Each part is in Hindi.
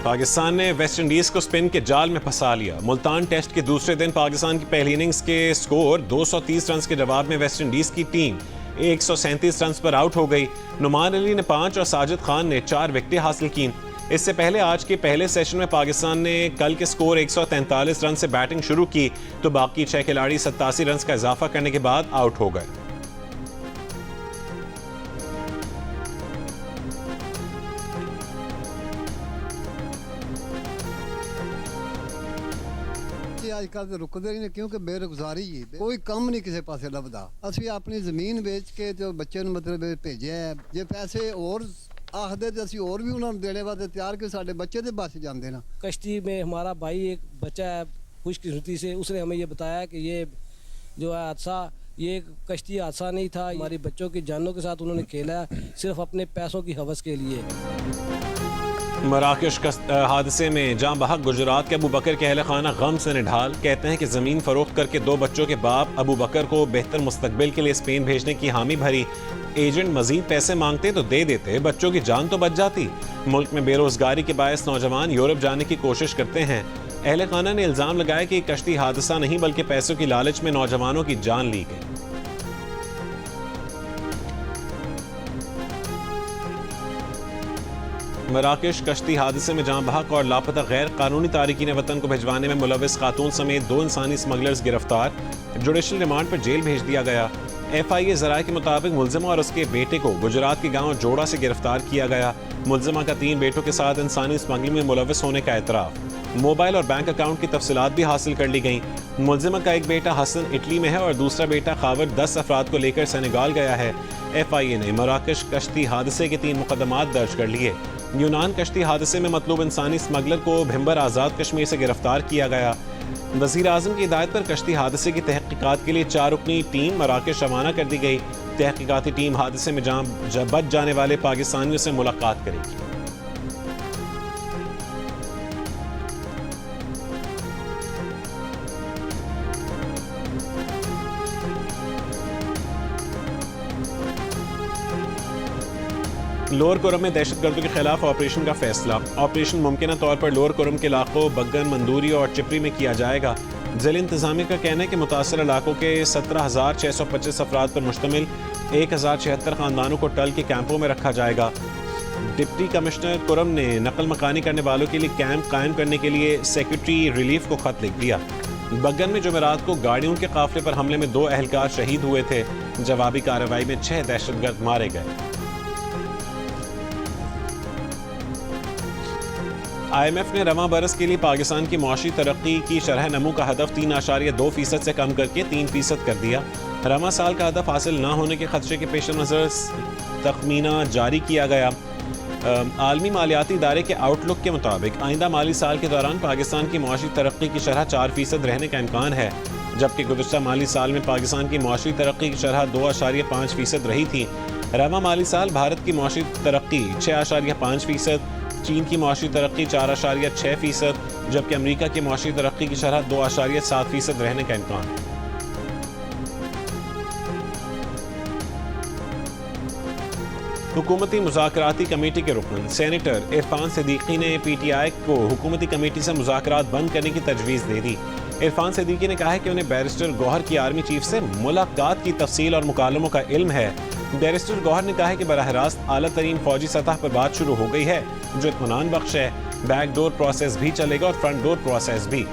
पाकिस्तान ने वेस्ट इंडीज को स्पिन के जाल में फंसा लिया। मुल्तान टेस्ट के दूसरे दिन पाकिस्तान की पहली इनिंग्स के स्कोर 230 रन के जवाब में वेस्ट इंडीज की टीम 137 रन पर आउट हो गई। नुमान अली ने 5 और साजिद खान ने 4 विकेटें हासिल की। इससे पहले आज के पहले सेशन में पाकिस्तान ने कल के स्कोर 143 रन से बैटिंग शुरू की तो बाकी 6 खिलाड़ी 87 रन का इजाफा करने के बाद आउट हो गए। अजकल तो रुकते नहीं क्योंकि बेरोजगारी ही कोई कम नहीं किसी पासे लभदा। असं अपनी जमीन बेच के जो बच्चे मतलब भेजे है जे पैसे और आखदे तो असं और भी उन्होंने देने वास्ते तैयार कि साढ़े बच्चे तो बच जाते ना। कश्ती में हमारा भाई एक बच्चा है खुशकिस्मती से, उसने हमें ये बताया कि ये जो है हादसा ये कश्ती हादसा नहीं था, हमारे बच्चों की जानों के साथ उन्होंने खेला सिर्फ अपने पैसों की हवस के लिए। मराकश हादसे में जाँ बहक गुजरात के अबू बकर के अहल खाना गम से निढाल। कहते हैं कि ज़मीन फरोख्त करके 2 बच्चों के बाप अबू बकर को बेहतर मुस्तकबिल के लिए स्पेन भेजने की हामी भरी। एजेंट मजीद पैसे मांगते तो दे देते, बच्चों की जान तो बच जाती। मुल्क में बेरोजगारी के बायस नौजवान यूरोप जाने की कोशिश करते हैं। अहल खाना ने इल्ज़ाम लगाया कि कश्ती हादसा नहीं बल्कि पैसों की लालच में नौजवानों की जान ली गई। मराकश कश्ती हादसे में जाँ बहक और लापता गैर कानूनी तारिकीन वतन को भिजवाने में मुलविस खातून समेत 2 इंसानी स्मगलर्स गिरफ्तार। जुडिशल रिमांड पर जेल भेज दिया गया। FIA ज़राए के मुताबिक मुलजिमा और उसके बेटे को गुजरात के गांव जोड़ा से गिरफ्तार किया गया। मुलजिमा का 3 बेटों के साथ इंसानी स्मगलिंग में मुलविस होने का एतराफ़। मोबाइल और बैंक अकाउंट की तफसीलात भी हासिल कर ली गई। मुलजिमा का एक बेटा हसन इटली में है और दूसरा बेटा खावर 10 अफराद को लेकर सेनेगाल गया है। FIA ने मराकश कश्ती हादसे के 3 मुकदमात दर्ज कर लिए। यूनान कश्ती हादसे में मतलूब इंसानी स्मगलर को भिम्बर आज़ाद कश्मीर से गिरफ्तार किया गया। वज़ीर आज़म की हिदायत पर कश्ती हादसे की तहकीकात के लिए 4 रुकनी टीम मराकश रवाना कर दी गई। तहकीकाती टीम हादसे में बच जाने वाले पाकिस्तानियों से मुलाकात करेगी। लोअर कोरम में दहशतगर्दों के खिलाफ ऑपरेशन का फैसला। ऑपरेशन मुमकिन तौर पर लोअर कोरम के इलाकों बग्गन, मंदूरी और चिपरी में किया जाएगा। ज़िला इंतज़ामिया का कहना है कि मुतासर इलाकों के 17,625 अफराद पर मुश्तमिल 1,076 ख़ानदानों को टल के कैंपों में रखा जाएगा। डिप्टी कमिश्नर कोरम ने नकल मकानी करने वालों के लिए कैंप कायम करने के लिए सेक्रेटरी रिलीफ को खत लिख दिया। बग्गन में जुमेरात को गाड़ियों के काफिले पर हमले में 2 अहलकार शहीद हुए थे। जवाबी कार्रवाई में 6 दहशतगर्द मारे गए। IMF ने रवां बरस के लिए पाकिस्तान की मुआशी तरक्की की शरह नमू का हदफ 3.2% से कम करके 3% कर दिया। रवां साल का हदफ हासिल न होने के खदशे के पेश नज़र तखमीना जारी किया गया। आलमी मालियाती इदारे के आउटलुक के मुताबिक आइंदा माली साल के दौरान पाकिस्तान की मुआशी तरक्की की शरह 4% रहने का इम्कान है, जबकि गुज़श्ता माली साल में पाकिस्तान की मुआशी तरक्की की शरह 2.5% रही थी। रवां माली साल भारत की मुआशी तरक्की 6.5%, चीन की मुआशी तरक्की 4.6%, जबकि अमेरिका की मुआशी तरक्की की शरह 2.7% रहने का इम्कान है। हुकूमती मुज़ाकराती कमेटी के रुकन सेनेटर इरफान सिद्दीकी ने PTI को हुकूमती कमेटी से मुज़ाकरात बंद करने की तजवीज़ दे दी। इरफान सिद्दीकी ने कहा है कि उन्हें बैरिस्टर गौहर की आर्मी चीफ से मुलाकात की तफसील और मुकालमों का इल्म है। बैरिस्टर गौहर ने कहा है कि बराह रास्त आला तरीन फौजी सतह पर बात शुरू हो गई है जो इत्मीनान बख्श है। बैकडोर प्रोसेस भी चलेगा और फ्रंट डोर प्रोसेस भी।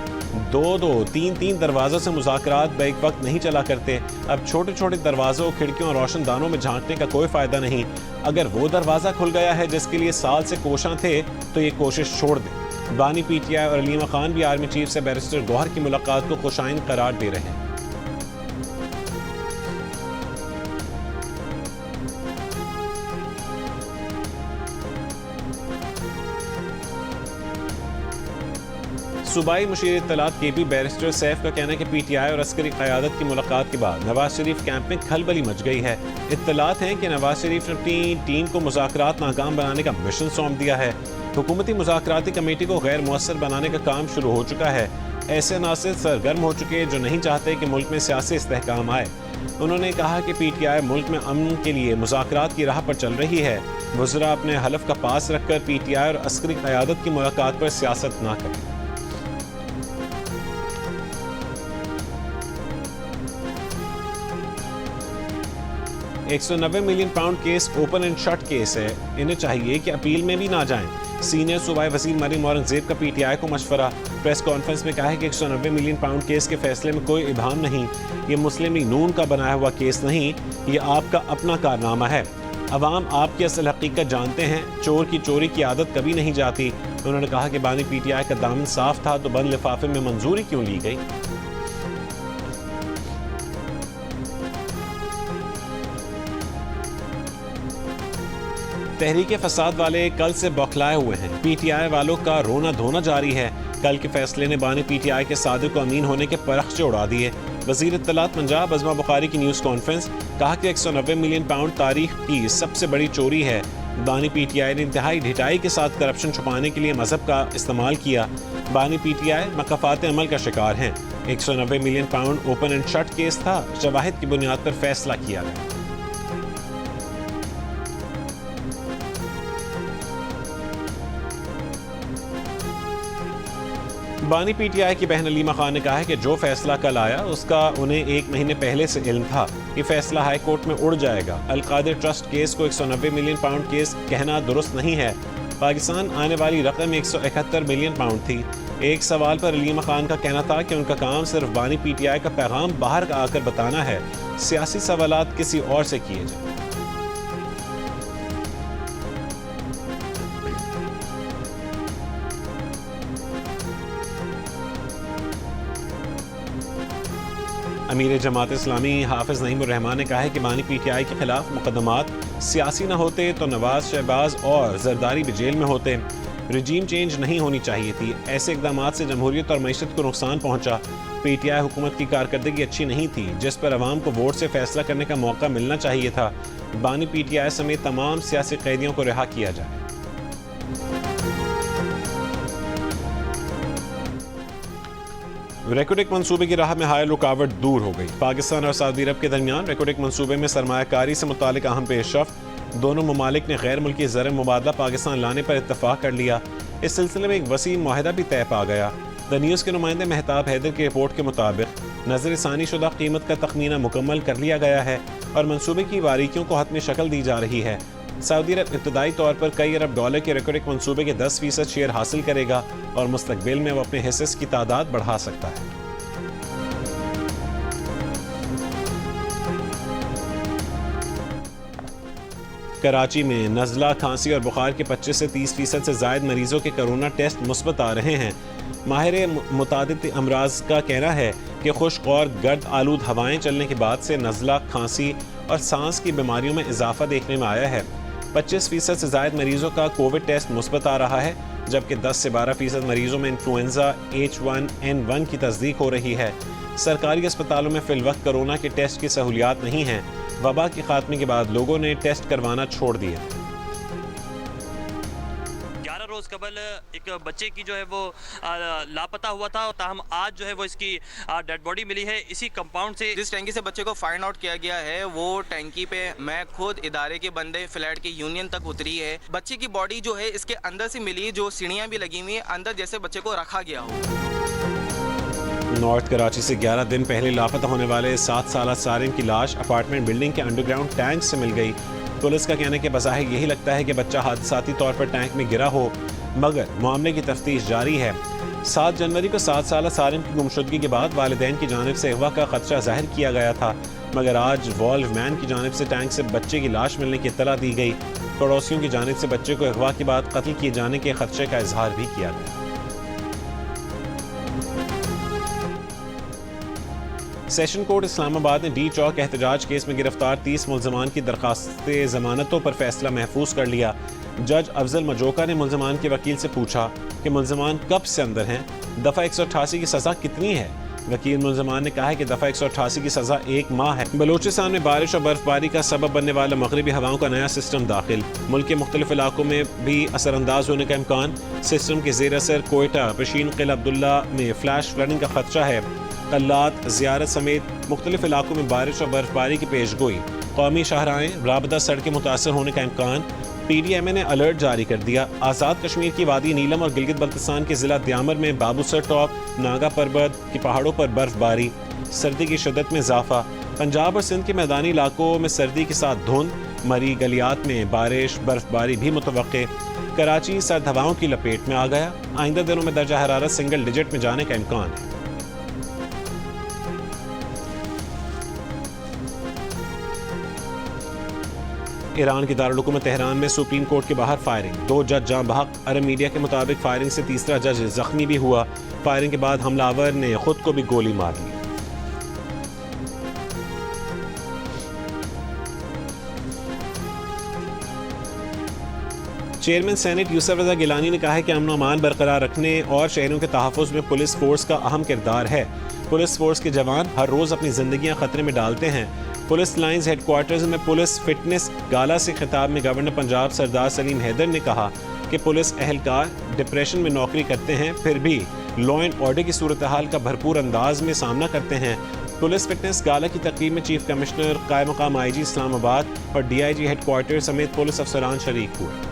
2-2, 3-3 दरवाज़ों से मुज़ाकरात बैक वक्त नहीं चला करते। अब छोटे छोटे दरवाज़ों, खिड़कियों और रोशनदानों में झांकने का कोई फ़ायदा नहीं। अगर वो दरवाज़ा खुल गया है जिसके लिए साल से कोशां थे तो ये कोशिश छोड़ दें। बानी PTI और अलीमा खान भी आर्मी चीफ से बैरिस्टर गौहर की मुलाकात को खुशाइन करार दे रहे हैं। सूबाई मुशीर इत्तलात केपी बैरिस्टर सैफ का कहना है कि PTI और अस्करी क़यादत की मुलाकात के बाद नवाज शरीफ कैंप में खलबली मच गई है। इत्तलात हैं कि नवाज शरीफ ने अपनी टीम को मुज़ाकरात नाकाम बनाने का मिशन सौंप दिया है। हुकूमती मुज़ाकराती कमेटी को गैर मुअस्सर बनाने का काम शुरू हो चुका है। ऐसे अनासिर सरगर्म हो चुके हैं जो नहीं चाहते कि मुल्क में सियासी इस्तेहकाम आए। उन्होंने कहा कि PTI मुल्क में अमन के लिए मुज़ाकरात की राह पर चल रही है। वज़रा अपने हलफ का पास रखकर PTI और अस्करी क़यादत की मुलाकात पर सियासत ना करें। 190 million pound case open and shut case है, इन्हें चाहिए कि अपील में भी ना जाएं। सीनियर सूबाई वज़ीर मरीम औरंगज़ेब का PTI को मशवरा। प्रेस कॉन्फ्रेंस में कहा है कि 190 मिलियन पाउंड केस के फैसले में कोई इबाहम नहीं। ये मुस्लिम लीग नून का बनाया हुआ केस नहीं, ये आपका अपना कारनामा है। अवाम आपकी असल हकीकत जानते हैं। चोर की चोरी की आदत कभी नहीं जाती। उन्होंने कहा कि बानी PTI का दामन साफ था तो बंद लिफाफे में मंजूरी क्यों ली गई। तहरीके फसाद वाले कल से बौखलाए हुए हैं। PTI वालों का रोना धोना जारी है। कल के फैसले ने बानी PTI के सादिक अमीन होने के परखचे उड़ा दिए। वज़ीर इत्तलात पंजाब अज़मा बुखारी की न्यूज़ कॉन्फ्रेंस, कहा कि 190 मिलियन पाउंड तारीख की सबसे बड़ी चोरी है। बानी PTI ने इंतहाई ढिठाई के साथ करप्शन छुपाने के लिए मजहब का इस्तेमाल किया। बानी PTI मकफ़ात अमल का शिकार हैं। 190 million pound open and shut case था, शवाहिद की बुनियाद पर फैसला किया गया। बानी PTI की बहन अलीमा खान ने कहा है कि जो फैसला कल आया उसका उन्हें 1 महीने पहले से इल्म था। ये फैसला हाई कोर्ट में उड़ जाएगा। अलकादिर ट्रस्ट केस को 190 मिलियन पाउंड केस कहना दुरुस्त नहीं है। पाकिस्तान आने वाली रकम 171 मिलियन पाउंड थी। एक सवाल पर अलीमा खान का कहना था कि उनका काम सिर्फ बानी PTI का पैगाम बाहर आकर बताना है, सियासी सवालात किसी और से किए जाए। अमीर जमात इस्लामी हाफिज़ नईमुर रहमान ने कहा है कि बानी PTI के खिलाफ मुकदमात सियासी न होते तो नवाज, शहबाज और जरदारी भी जेल में होते। रजीम चेंज नहीं होनी चाहिए थी। ऐसे इकदाम से जमहूरियत और मईशत को नुकसान पहुंचा। PTI हुकूमत की कारकर्दगी अच्छी नहीं थी, जिस पर अवाम को वोट से फैसला करने का मौका मिलना चाहिए था। बानी PTI समेत तमाम सियासी कैदियों को रिहा किया जाए। रेकोडेक मंसूबे की राह में हायल रुकावट दूर हो गई। पाकिस्तान और सऊदी अरब के दरमियान रेकोडेक मंसूबे में सरमायाकारी से मुतालिक अहम पेशरफ्त। दोनों ममालिक ने गैर मुल्की ज़र मुबादला पाकिस्तान लाने पर इत्तफाक कर लिया। इस सिलसिले में एक वसी मुआहदा भी तय पा गया। द न्यूज़ के नुमाइंदे महताब हैदर की रिपोर्ट के मुताबिक नज़रसानी शुदा कीमत का तखमीना मुकम्मल कर लिया गया है और मंसूबे की बारीकियों को हतमी शक्ल दी जा रही है। सऊदी अरब इब्तदाई तौर पर कई अरब डॉलर के रेकोडेक मंसूबे के 10% शेयर हासिल करेगा और मुस्तकबिल में वो अपने हिस्से की तादाद बढ़ा सकता है। कराची में नज़ला, खांसी और बुखार के 25 से 30% से ज़ायद मरीजों के कोरोना टेस्ट मुस्बत आ रहे हैं। माहिर मुतादिद अमराज का कहना है कि खुश्क और गर्द आलूद हवाएं चलने के बाद से नज़ला, खांसी और सांस की बीमारियों में इजाफा देखने में आया है। 25% से ज़ायद मरीजों का कोविड टेस्ट मुस्बत आ रहा है, जबकि 10 से 12% मरीजों में इन्फ्लुएंजा H1N1 की तस्दीक हो रही है। सरकारी अस्पतालों में फिलवक्त कोरोना के टेस्ट की सहूलियात नहीं हैं। वबा के खात्मे के बाद लोगों ने टेस्ट करवाना छोड़ दिए। 11 रोज़ कबल एक बच्चे की जो है वो लापता हुआ था, ताहम आज जो है वो इसकी डेड बॉडी मिली है इसी कंपाउंड से। जिस टैंकी से बच्चे को फाइंड आउट किया गया है वो टैंकी पे मैं खुद इदारे के बंदे फ्लैट के यूनियन तक उतरी है। बच्चे की बॉडी जो है इसके अंदर से मिली, जो सीढ़ियाँ भी लगी हुई है अंदर, जैसे बच्चे को रखा गया हो। नॉर्थ कराची से 11 दिन पहले लापता होने वाले 7 साला सारिम की लाश अपार्टमेंट बिल्डिंग के अंडरग्राउंड टैंक से मिल गई। पुलिस का कहना है कि बज़ाहिर यही लगता है कि बच्चा हादसाती तौर पर टैंक में गिरा हो, मगर मामले की तफ्तीश जारी है। 7 जनवरी को 7 साला सारिम की गुमशुदगी के बाद वालिदैन की जानिब से अगवा का खदशा जाहिर किया गया था, मगर आज वॉल्व मैन की जानिब से टैंक से बच्चे की लाश मिलने की इत्तला दी गई। पड़ोसियों की जानिब से बच्चे को अगवा के बाद कत्ल किए जाने के खदशे का इजहार भी किया गया। सेशन कोर्ट इस्लामाबाद ने डी चौक एहतजाज केस में गिरफ्तार 30 मुल्जमान की दरखास्त जमानतों पर फैसला महफूज कर लिया। जज अफजल मजोका ने मुल्जमान के वकील से पूछा कि मुल्जमान कब से अंदर हैं, दफ़ा 188 की सज़ा कितनी है। वकील मुल्जमान ने कहा है कि दफ़ा 188 की सज़ा 1 माह है। बलूचिस्तान में बारिश और बर्फबारी का सबब बनने वाला मगरबी हवाओं का नया सिस्टम दाखिल, मुल्क के मुख्तलिफ इलाकों में भी असरअंदाज होने का इम्कान। सिस्टम के ज़ेर असर कोयटा, पशीन किला अब्दुल्ला में फ्लैश फ्लडिंग का खदशा है। कल्लात, ज़ियारत समेत मुख्तलिफ इलाकों में बारिश और बर्फबारी की पेशगोई। कौमी शाहराएँ, राबता सड़कें मुतासर होने का इम्कान। PDMA ने अलर्ट जारी कर दिया। आज़ाद कश्मीर की वादी नीलम और गिलगित बल्तिस्तान के ज़िला द्यामर में बाबूसर टॉप, नागा पर्वत की पहाड़ों पर बर्फबारी। सर्दी की शिद्दत में इजाफा। पंजाब और सिंध के मैदानी इलाकों में सर्दी के साथ धुंध, मरी गलियात में बारिश बर्फबारी भी मुतवक्के। कराची सर्द हवाओं की लपेट में आ गया। आइंदा दिनों में दर्जा हरारत सिंगल डिजिट में जाने का इम्कान है। ईरान की दारुल-हुकूमत तेहरान में सुप्रीम कोर्ट के बाहर फायरिंग, 2 जज जाँ बहक। अरब मीडिया के मुताबिक फायरिंग से तीसरा जज जख्मी भी हुआ। फायरिंग के बाद हमलावर ने खुद को भी गोली मार ली। चेयरमैन सेनेट यूसुफ रजा गिलानी ने कहा है कि अमन और अमान बरकरार रखने और शहरों के तहफ़्फ़ुज़ में पुलिस फोर्स का अहम किरदार है। पुलिस फोर्स के जवान हर रोज़ अपनी जिंदगियां खतरे में डालते हैं। पुलिस लाइंस हेडक्वार्टर्स में पुलिस फिटनेस गाला से खिताब में गवर्नर पंजाब सरदार सलीम हैदर ने कहा कि पुलिस एहलकार डिप्रेशन में नौकरी करते हैं, फिर भी लॉ एंड ऑर्डर की सूरत हाल का भरपूर अंदाज में सामना करते हैं। पुलिस फिटनेस गाला की तकरीब में चीफ कमिश्नर, कायम मकाम IG इस्लामाबाद और DIG हेडक्वार्टर समेत पुलिस अफसरान शरीक हुए।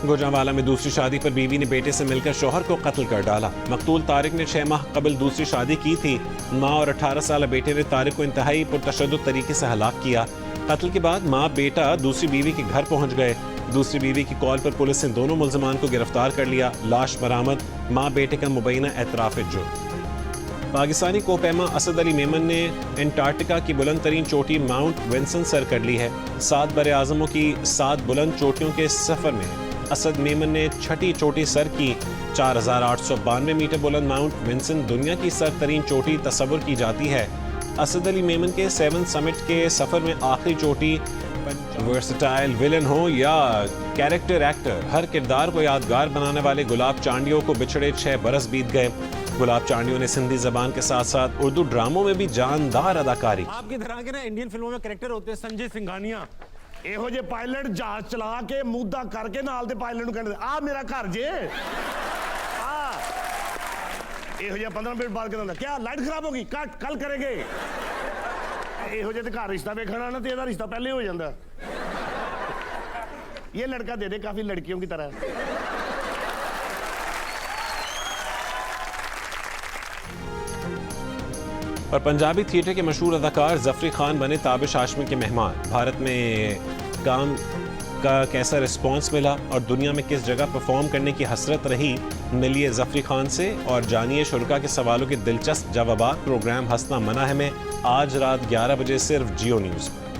गुजरांवाला में दूसरी शादी पर बीवी ने बेटे से मिलकर शौहर को कत्ल कर डाला। मकतूल तारिक ने 6 माह कबल दूसरी शादी की थी। माँ और 18 साल बेटे ने तारिक को इंतहाई पुरतशद्दुद तरीके से हलाक किया। कत्ल के बाद माँ बेटा दूसरी बीवी के घर पहुंच गए। दूसरी बीवी की कॉल पर पुलिस ने दोनों मुल्जमान को गिरफ्तार कर लिया। लाश बरामद। माँ बेटे का मुबैना एतराफ जुर्म। पाकिस्तानी कोपैमा असद अली मेमन ने एंटार्क्टिका की बुलंद तरीन चोटी माउंट विंसन सर कर ली है। 7 बड़े आज़मों की 7 बुलंद चोटियों के सफ़र में असद मेमन ने 6ठी चोटी सर की। 4892 मीटर बुलंद माउंट विंसन दुनिया की सर तरीन चोटी तस्वुर की जाती है। असद अली मेमन के 7 समिट के सफ़र में आखिरी चोटी। वर्सटाइल विलन हो या कैरेक्टर एक्टर, हर किरदार को यादगार बनाने वाले गुलाब चांडियों को बिछड़े 6 बरस बीत गए। गुलाब चांडियों ने सिंधी जबान के साथ साथ उर्दू ड्रामों में भी जानदार अदाकारी। आपकी तरह के ना इंडियन फिल्मों में कैरेक्टर होते हैं संजय सिंघानिया, ਇਹੋ ਜਿਹੇ ਪਾਇਲਟ ਜਹਾਜ਼ ਚਲਾ ਕੇ ਮੂਦਾ ਕਰਕੇ ਨਾਲ ਦੇ ਪਾਇਲਟ ਨੂੰ ਕਹਿੰਦੇ ਆ ਮੇਰਾ ਘਰ ਜੇ ਆ ਇਹੋ ਜਿਹਾ 15 ਮਿੰਟ ਬਾਅਦ ਕਹਿੰਦਾ ਕੀ ਲਾਈਟ ਖਰਾਬ ਹੋ ਗਈ ਕੱਟ ਕੱਲ ਕਰੇਗੇ। ਇਹੋ ਜਿਹੇ ਤੇ ਘਰ ਰਿਸ਼ਤਾ ਵੇਖਣਾ ਨਾ ਤੇ ਇਹਦਾ ਰਿਸ਼ਤਾ ਪਹਿਲੇ ਹੋ ਜਾਂਦਾ। ਇਹ ਲੜਕਾ ਦੇ ਦੇ ਕਾਫੀ ਲੜकियों की तरह। और पंजाबी थिएटर के मशहूर अदाकार जफरी खान बने ताबिश हाशमी के मेहमान। भारत में काम का कैसा रिस्पॉन्स मिला और दुनिया में किस जगह परफॉर्म करने की हसरत रही, मिलिए जफरी खान से और जानिए शुरका के सवालों के दिलचस्प जवाब। प्रोग्राम हंसना मना है में आज रात 11 बजे सिर्फ जियो न्यूज़ पर।